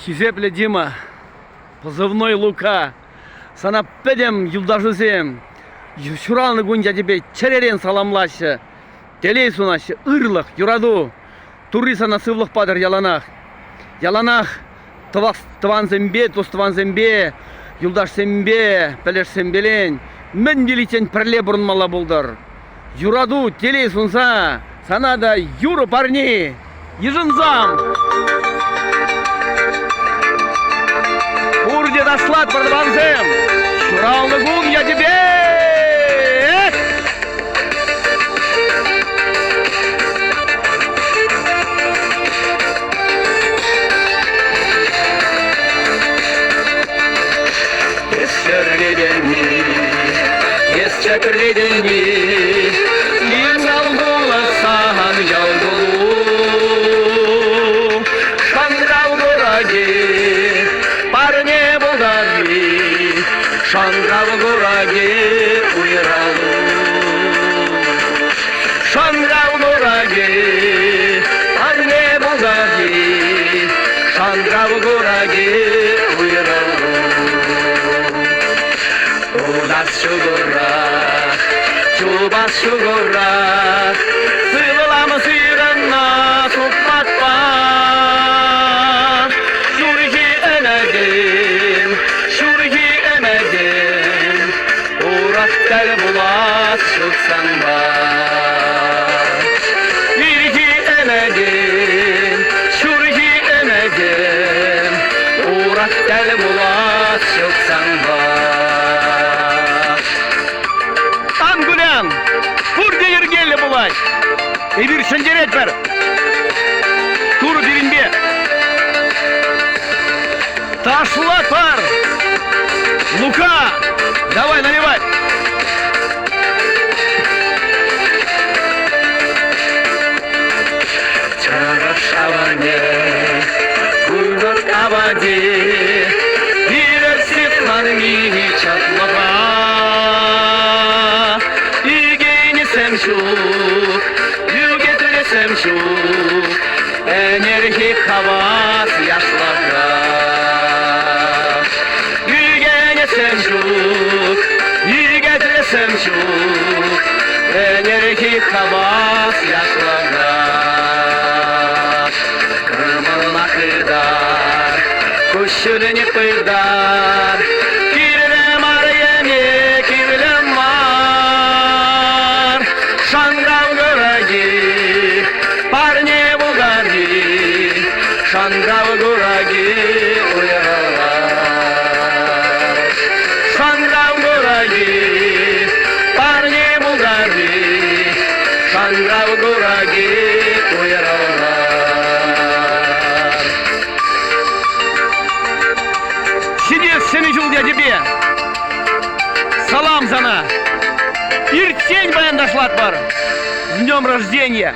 Хизепле Дима, позывной Лука. Sana pedem yıldızım. Şuranlı günce gibi çereren salamlaşı. Deli sunaşı, ırlık, yuradu. Turri sana sıvlık badır yalanak. Yalanak. Tıvan zembe, tostuvan zembe. Yıldaş zembe, peleş zembelin. Men deliçen perle burunmala buldur. Yuradu, deli sunsa. Sana da yuru parni. Yıжынзам. Урде дослать продаванцем. Шуралный гун я тебе. Чакридени, Еңал боласан яудулу, Шаңрау гораги, парне болдари, Шаңрау гораги, уйралу. Шаңрау гораги, парне болдари, Шаңрау гораги, уйралу. Чубас шугура, сыйлама сыйранна суппатпа. Шурхи эмедим, урактар булас шуксан ба. Шурхи эмедим, урактар булас шуксан ба. Burada yer geldi bulay. Bir şenceret ver. Tur birinde. Taşlat var. Лука. Давай, наливай. Чарашаване. Куйдот авади. Бирер сифлан мини чатлава. Yügetresem şu enerjik havas yaşlara. Yügetresem şu enerjik havas yaşlara. Kırmızı kırdar, kuşunu kırdar. Kirlem arayene, kirlem var. Шанграу гораги, парни бугаги, Шанграу гораги, уйрала. Шанграу гораги, парни бугаги, Шанграу гораги, уйрала. Сидишь, семичул я тебе. Салам sana. Иртень баяндашлат бар. С днем рождения!